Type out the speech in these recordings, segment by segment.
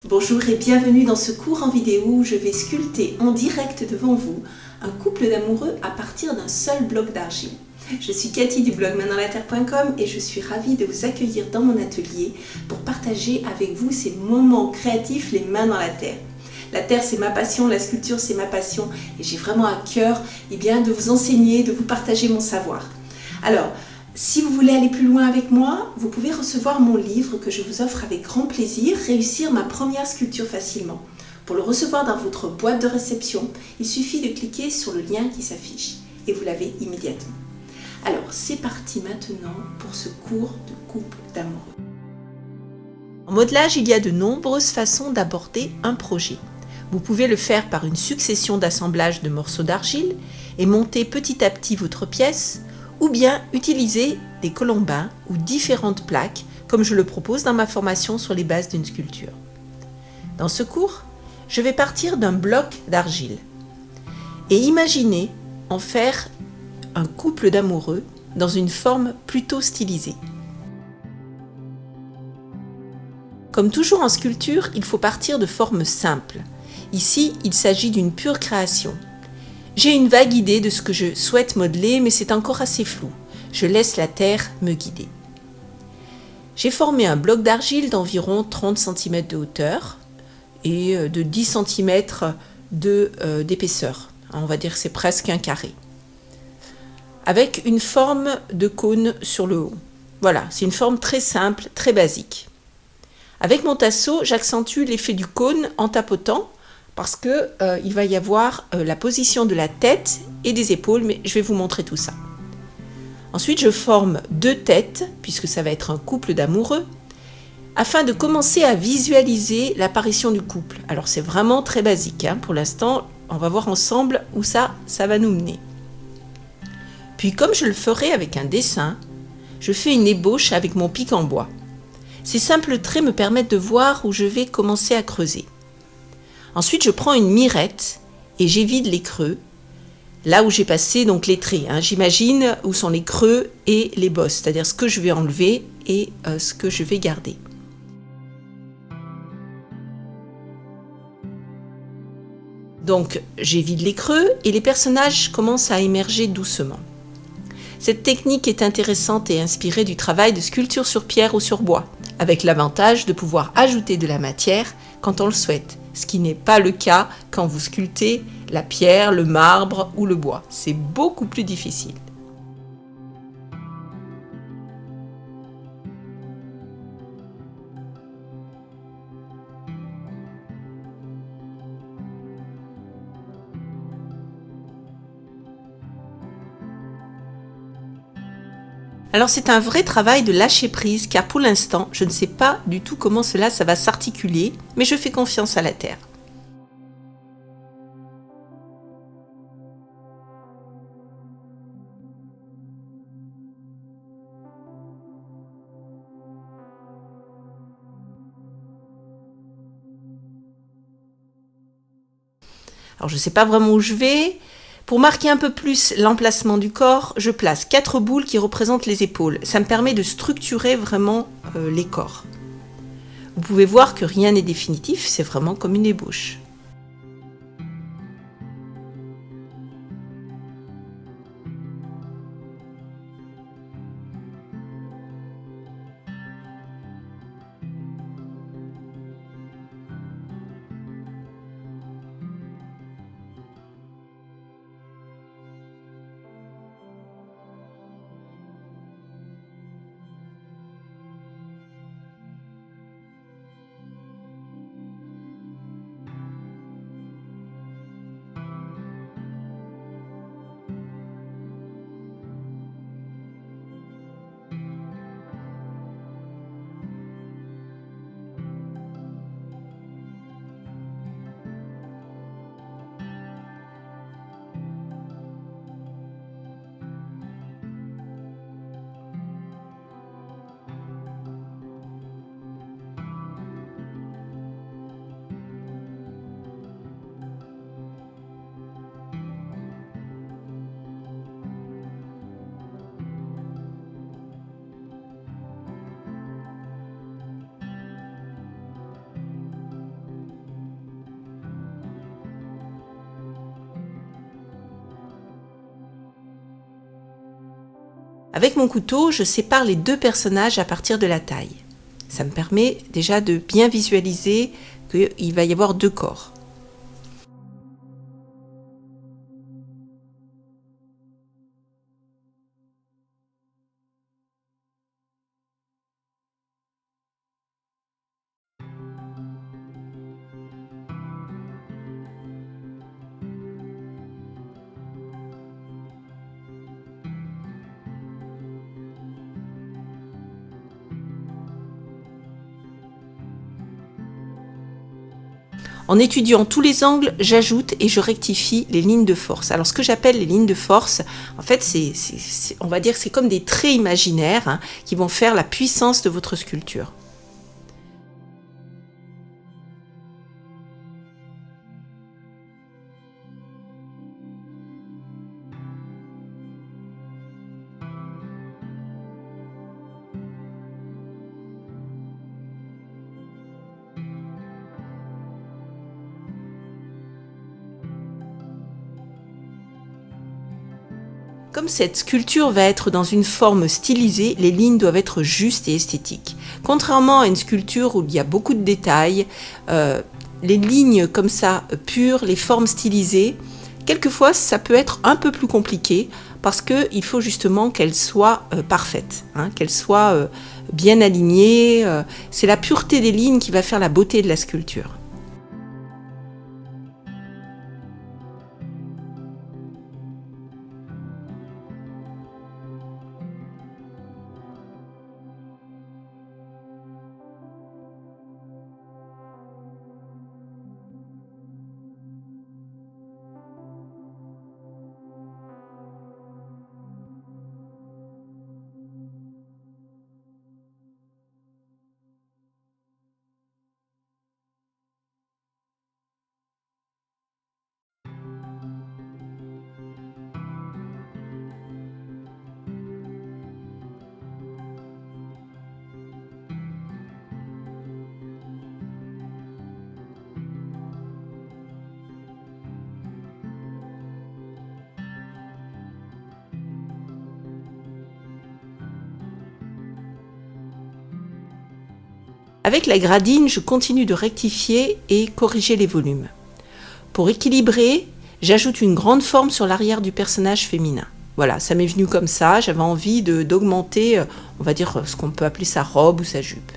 Bonjour et bienvenue dans ce cours en vidéo où je vais sculpter en direct devant vous un couple d'amoureux à partir d'un seul bloc d'argile. Je suis Cathy du blog maindanslatterre.com et je suis ravie de vous accueillir dans mon atelier pour partager avec vous ces moments créatifs les mains dans la terre. La terre c'est ma passion, la sculpture c'est ma passion et j'ai vraiment à cœur de vous enseigner, de vous partager mon savoir. Alors, si vous voulez aller plus loin avec moi, vous pouvez recevoir mon livre que je vous offre avec grand plaisir, Réussir ma première sculpture facilement. Pour le recevoir dans votre boîte de réception, il suffit de cliquer sur le lien qui s'affiche et vous l'avez immédiatement. Alors, c'est parti maintenant pour ce cours de couple d'amoureux. En modelage, il y a de nombreuses façons d'aborder un projet. Vous pouvez le faire par une succession d'assemblages de morceaux d'argile et monter petit à petit votre pièce, ou bien utiliser des colombins ou différentes plaques comme je le propose dans ma formation sur les bases d'une sculpture. Dans ce cours, je vais partir d'un bloc d'argile et imaginer en faire un couple d'amoureux dans une forme plutôt stylisée. Comme toujours en sculpture, il faut partir de formes simples. Ici, il s'agit d'une pure création. J'ai une vague idée de ce que je souhaite modeler, mais c'est encore assez flou. Je laisse la terre me guider. J'ai formé un bloc d'argile d'environ 30 cm de hauteur et de 10 cm d'épaisseur. On va dire que c'est presque un carré. Avec une forme de cône sur le haut. Voilà, c'est une forme très simple, très basique. Avec mon tasseau, j'accentue l'effet du cône en tapotant parce que il va y avoir la position de la tête et des épaules, mais je vais vous montrer tout ça. Ensuite, je forme deux têtes, puisque ça va être un couple d'amoureux, afin de commencer à visualiser l'apparition du couple. Alors c'est vraiment très basique, hein. Pour l'instant, on va voir ensemble où ça va nous mener. Puis comme je le ferai avec un dessin, je fais une ébauche avec mon pic en bois. Ces simples traits me permettent de voir où je vais commencer à creuser. Ensuite, je prends une mirette et j'évide les creux, là où j'ai passé donc les traits. J'imagine où sont les creux et les bosses, c'est-à-dire ce que je vais enlever et ce que je vais garder. Donc, j'évide les creux et les personnages commencent à émerger doucement. Cette technique est intéressante et inspirée du travail de sculpture sur pierre ou sur bois, avec l'avantage de pouvoir ajouter de la matière quand on le souhaite, ce qui n'est pas le cas quand vous sculptez la pierre, le marbre ou le bois. C'est beaucoup plus difficile. Alors c'est un vrai travail de lâcher prise car pour l'instant je ne sais pas du tout comment ça va s'articuler, mais je fais confiance à la terre. Alors je ne sais pas vraiment où je vais. Pour marquer un peu plus l'emplacement du corps, je place 4 boules qui représentent les épaules. Ça me permet de structurer vraiment les corps. Vous pouvez voir que rien n'est définitif, c'est vraiment comme une ébauche. Avec mon couteau, je sépare les deux personnages à partir de la taille. Ça me permet déjà de bien visualiser qu'il va y avoir deux corps. En étudiant tous les angles, j'ajoute et je rectifie les lignes de force. Alors ce que j'appelle les lignes de force, en fait, on va dire que c'est comme des traits imaginaires qui vont faire la puissance de votre sculpture. Comme cette sculpture va être dans une forme stylisée, les lignes doivent être justes et esthétiques. Contrairement à une sculpture où il y a beaucoup de détails, les lignes comme ça, pures, les formes stylisées, quelquefois ça peut être un peu plus compliqué parce qu'il faut justement qu'elles soient parfaites, qu'elles soient bien alignées. C'est la pureté des lignes qui va faire la beauté de la sculpture. Avec la gradine, je continue de rectifier et corriger les volumes. Pour équilibrer, j'ajoute une grande forme sur l'arrière du personnage féminin. Voilà, ça m'est venu comme ça, j'avais envie d'augmenter, on va dire, ce qu'on peut appeler sa robe ou sa jupe.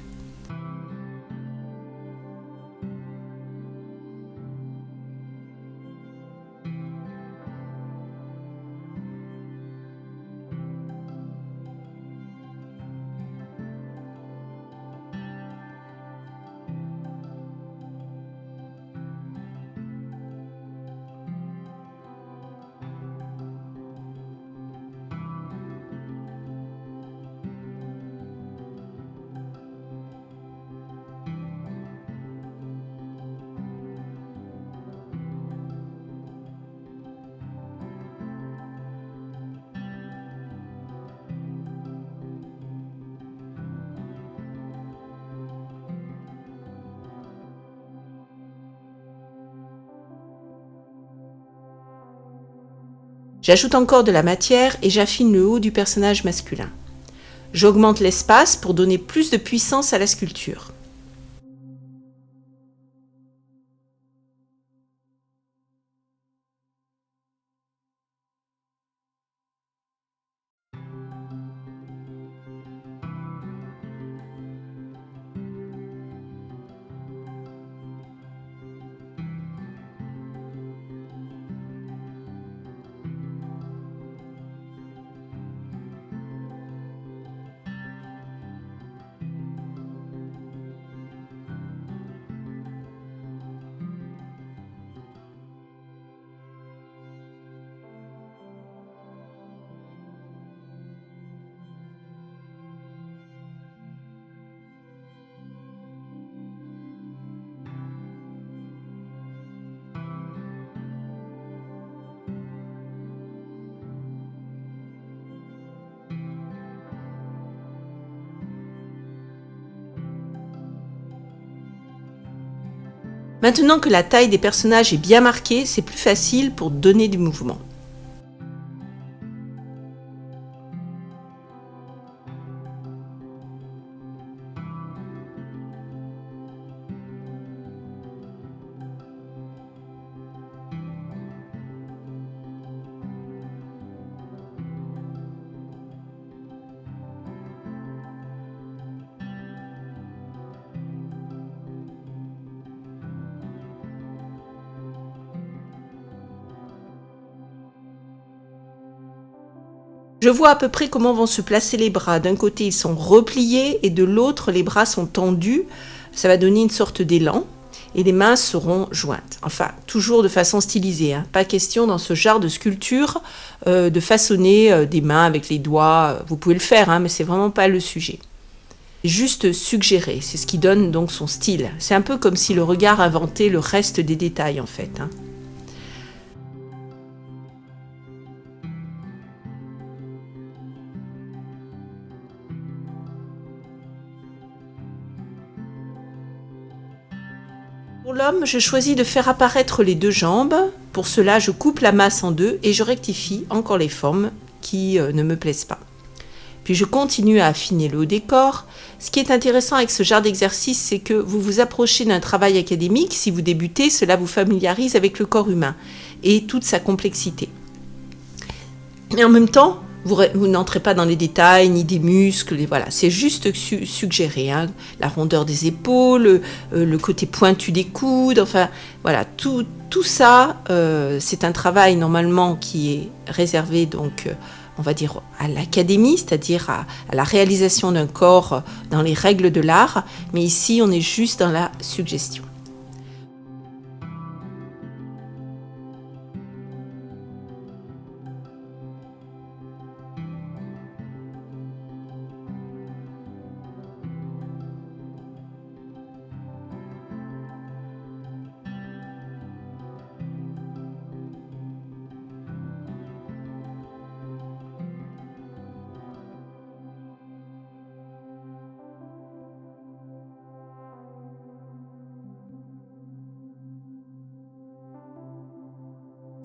J'ajoute encore de la matière et j'affine le haut du personnage masculin. J'augmente l'espace pour donner plus de puissance à la sculpture. Maintenant que la taille des personnages est bien marquée, c'est plus facile pour donner du mouvement. Je vois à peu près comment vont se placer les bras. D'un côté, ils sont repliés et de l'autre, les bras sont tendus. Ça va donner une sorte d'élan et les mains seront jointes. Enfin, toujours de façon stylisée. Pas question dans ce genre de sculpture de façonner des mains avec les doigts. Vous pouvez le faire, mais c'est vraiment pas le sujet. Juste suggérer, c'est ce qui donne donc son style. C'est un peu comme si le regard inventait le reste des détails en fait. Pour l'homme, je choisis de faire apparaître les deux jambes. Pour cela, je coupe la masse en deux et je rectifie encore les formes qui ne me plaisent pas. Puis je continue à affiner le haut des corps. Ce qui est intéressant avec ce genre d'exercice, c'est que vous vous approchez d'un travail académique. Si vous débutez, cela vous familiarise avec le corps humain et toute sa complexité. Mais en même temps, vous n'entrez pas dans les détails, ni des muscles, voilà. C'est juste suggérer, la rondeur des épaules, le côté pointu des coudes, enfin, voilà, tout ça, c'est un travail normalement qui est réservé, donc, on va dire, à l'académie, c'est-à-dire à la réalisation d'un corps dans les règles de l'art, mais ici, on est juste dans la suggestion.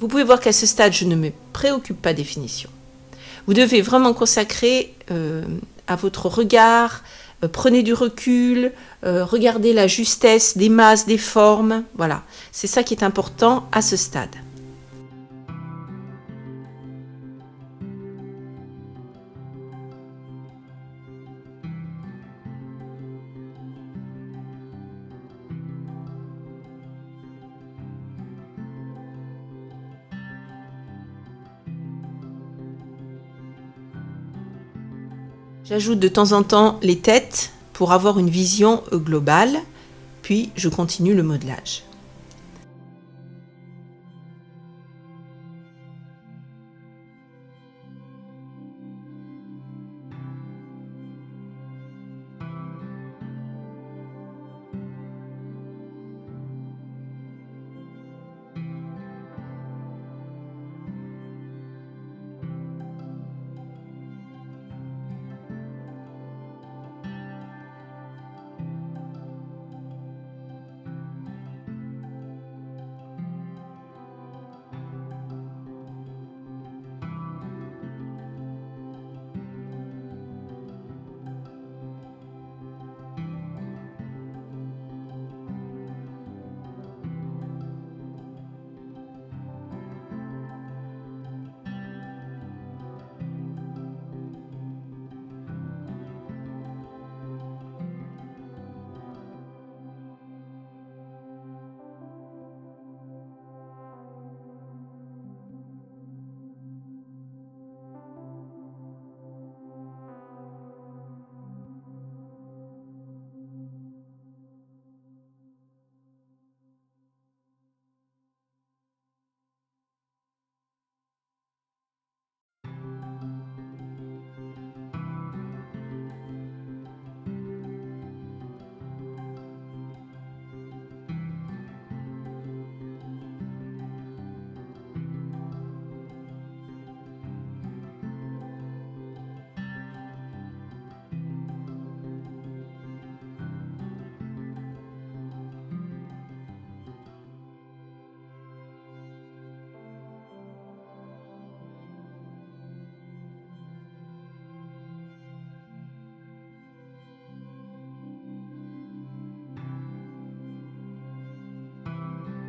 Vous pouvez voir qu'à ce stade, je ne me préoccupe pas des finitions. Vous devez vraiment consacrer à votre regard, prenez du recul, regardez la justesse des masses, des formes. Voilà, c'est ça qui est important à ce stade. J'ajoute de temps en temps les têtes pour avoir une vision globale, puis je continue le modelage.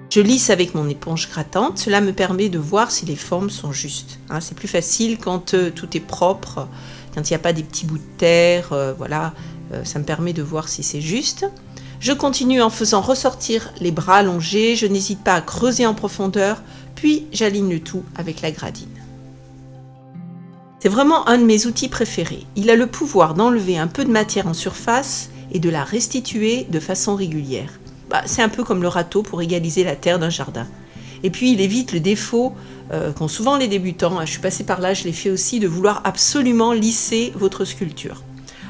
Je lisse avec mon éponge grattante, cela me permet de voir si les formes sont justes. C'est plus facile quand tout est propre, quand il n'y a pas des petits bouts de terre, voilà, ça me permet de voir si c'est juste. Je continue en faisant ressortir les bras allongés, je n'hésite pas à creuser en profondeur, puis j'aligne le tout avec la gradine. C'est vraiment un de mes outils préférés. Il a le pouvoir d'enlever un peu de matière en surface et de la restituer de façon régulière. C'est un peu comme le râteau pour égaliser la terre d'un jardin. Et puis il évite le défaut qu'ont souvent les débutants, je suis passée par là, je l'ai fait aussi, de vouloir absolument lisser votre sculpture.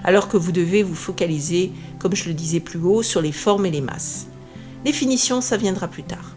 Alors que vous devez vous focaliser, comme je le disais plus haut, sur les formes et les masses. Les finitions, ça viendra plus tard.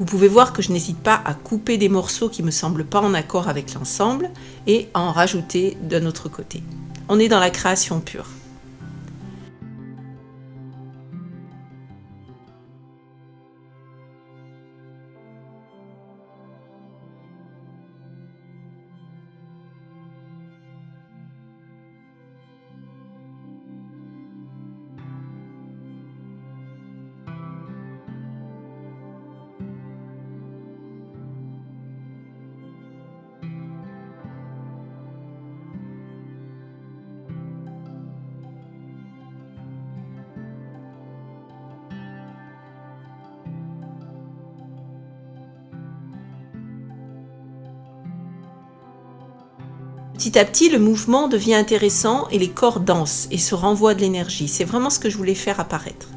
Vous pouvez voir que je n'hésite pas à couper des morceaux qui ne me semblent pas en accord avec l'ensemble et à en rajouter d'un autre côté. On est dans la création pure. Petit à petit, le mouvement devient intéressant et les corps dansent et se renvoient de l'énergie. C'est vraiment ce que je voulais faire apparaître.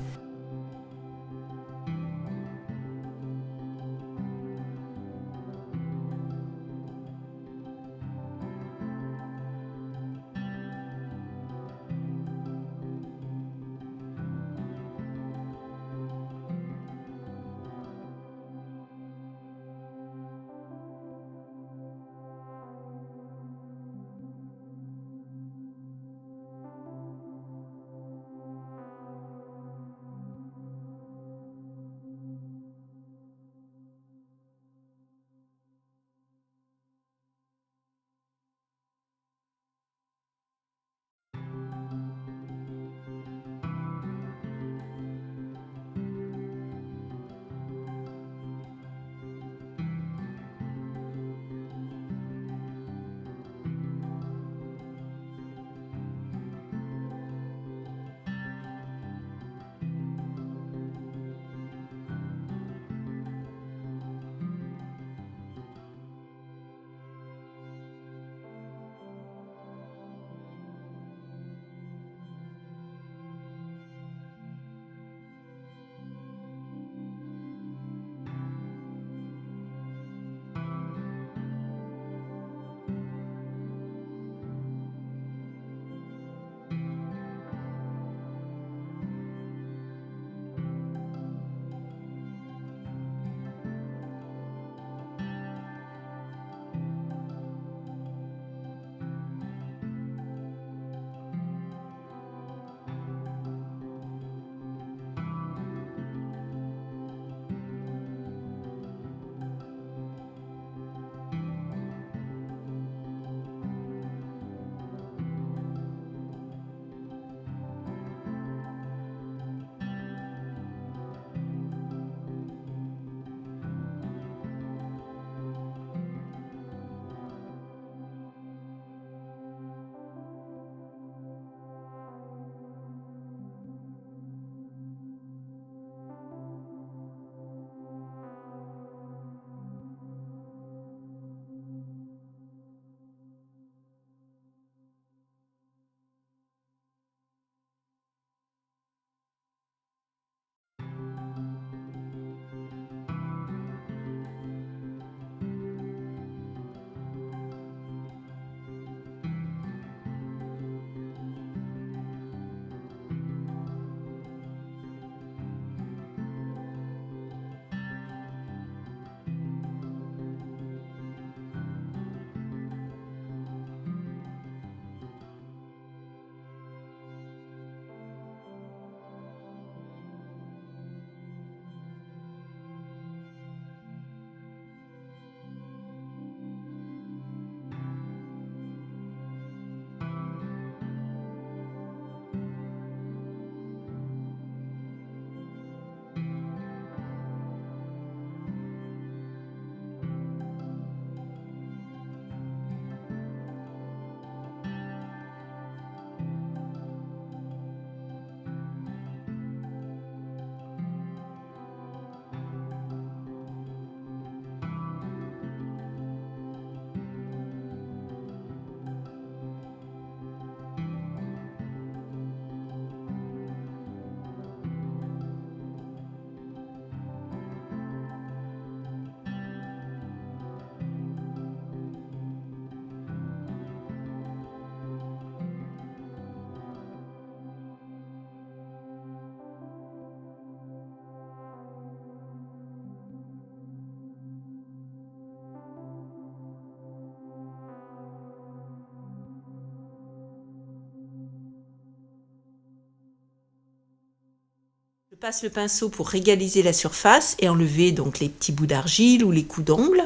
passe le pinceau pour égaliser la surface et enlever donc les petits bouts d'argile ou les coups d'ongles.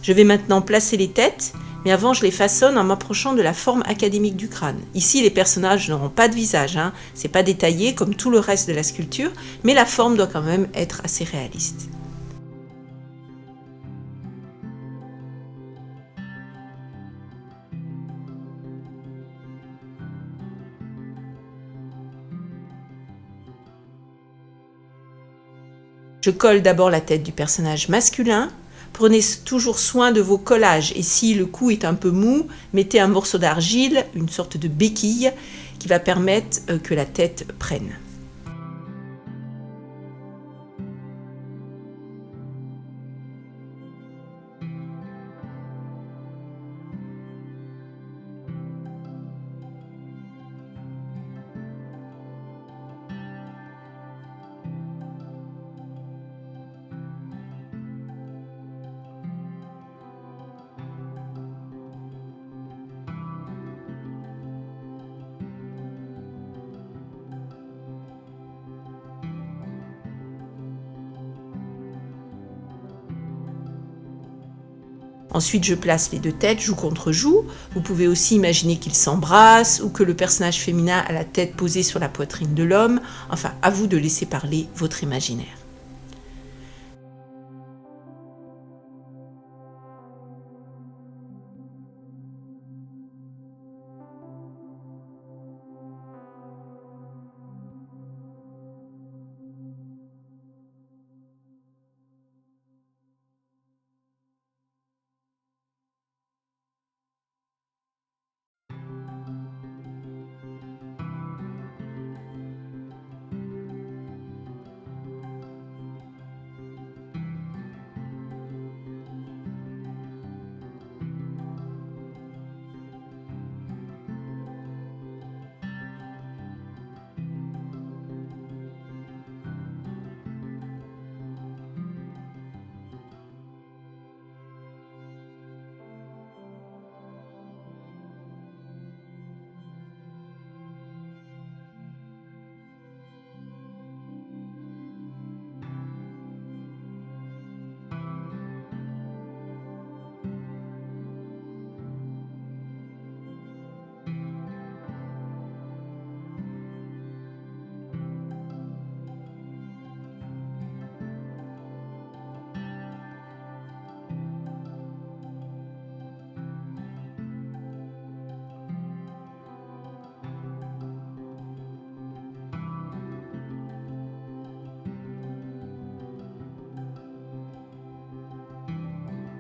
Je vais maintenant placer les têtes, mais avant je les façonne en m'approchant de la forme académique du crâne. Ici, les personnages n'auront pas de visage, c'est pas détaillé comme tout le reste de la sculpture, mais la forme doit quand même être assez réaliste. Je colle d'abord la tête du personnage masculin. Prenez toujours soin de vos collages et si le cou est un peu mou, mettez un morceau d'argile, une sorte de béquille qui va permettre que la tête prenne. Ensuite, je place les deux têtes joue contre joue. Vous pouvez aussi imaginer qu'ils s'embrassent ou que le personnage féminin a la tête posée sur la poitrine de l'homme. Enfin, à vous de laisser parler votre imaginaire.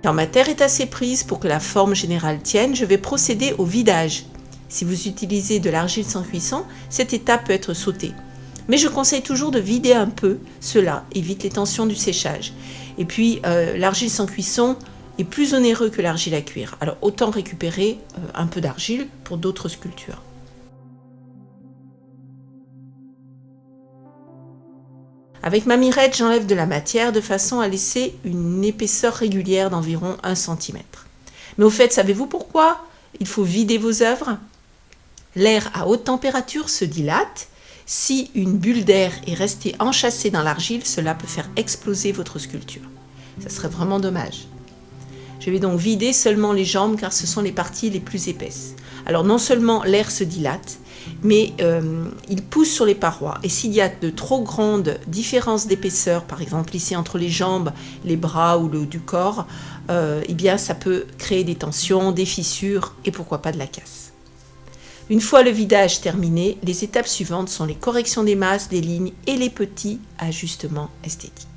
Quand ma terre est assez prise pour que la forme générale tienne, je vais procéder au vidage. Si vous utilisez de l'argile sans cuisson, cette étape peut être sautée. Mais je conseille toujours de vider un peu, cela évite les tensions du séchage. Et puis l'argile sans cuisson est plus onéreux que l'argile à cuire. Alors autant récupérer un peu d'argile pour d'autres sculptures. Avec ma mirette, j'enlève de la matière de façon à laisser une épaisseur régulière d'environ 1 cm. Mais au fait, savez-vous pourquoi il faut vider vos œuvres? L'air à haute température se dilate. Si une bulle d'air est restée enchâssée dans l'argile, cela peut faire exploser votre sculpture. Ça serait vraiment dommage. Je vais donc vider seulement les jambes car ce sont les parties les plus épaisses. Alors non seulement l'air se dilate, mais il pousse sur les parois. Et s'il y a de trop grandes différences d'épaisseur, par exemple ici entre les jambes, les bras ou le haut du corps, eh bien ça peut créer des tensions, des fissures et pourquoi pas de la casse. Une fois le vidage terminé, les étapes suivantes sont les corrections des masses, des lignes et les petits ajustements esthétiques.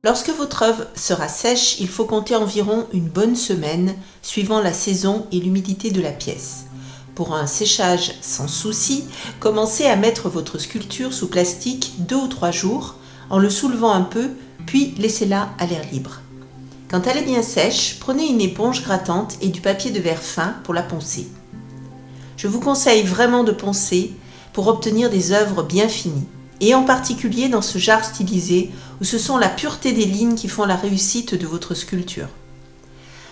Lorsque votre œuvre sera sèche, il faut compter environ une bonne semaine, suivant la saison et l'humidité de la pièce. Pour un séchage sans souci, commencez à mettre votre sculpture sous plastique 2 ou 3 jours, en le soulevant un peu, puis laissez-la à l'air libre. Quand elle est bien sèche, prenez une éponge grattante et du papier de verre fin pour la poncer. Je vous conseille vraiment de poncer pour obtenir des œuvres bien finies, et en particulier dans ce genre stylisé où ce sont la pureté des lignes qui font la réussite de votre sculpture.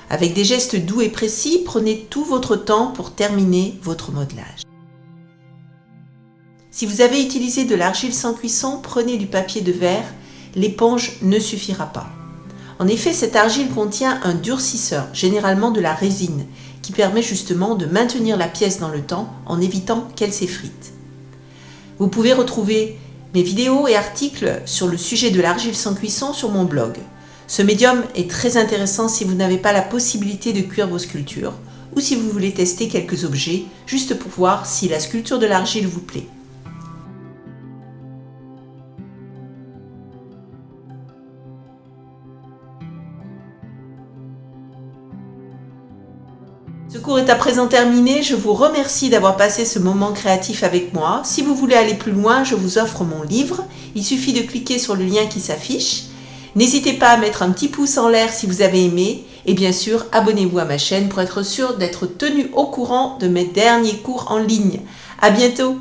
Avec des gestes doux et précis, prenez tout votre temps pour terminer votre modelage. Si vous avez utilisé de l'argile sans cuisson, prenez du papier de verre, l'éponge ne suffira pas. En effet, cette argile contient un durcisseur, généralement de la résine, qui permet justement de maintenir la pièce dans le temps en évitant qu'elle s'effrite. Vous pouvez retrouver mes vidéos et articles sur le sujet de l'argile sans cuisson sur mon blog. Ce médium est très intéressant si vous n'avez pas la possibilité de cuire vos sculptures ou si vous voulez tester quelques objets juste pour voir si la sculpture de l'argile vous plaît. Ce cours est à présent terminé, je vous remercie d'avoir passé ce moment créatif avec moi. Si vous voulez aller plus loin, je vous offre mon livre. Il suffit de cliquer sur le lien qui s'affiche. N'hésitez pas à mettre un petit pouce en l'air si vous avez aimé. Et bien sûr, abonnez-vous à ma chaîne pour être sûr d'être tenu au courant de mes derniers cours en ligne. À bientôt!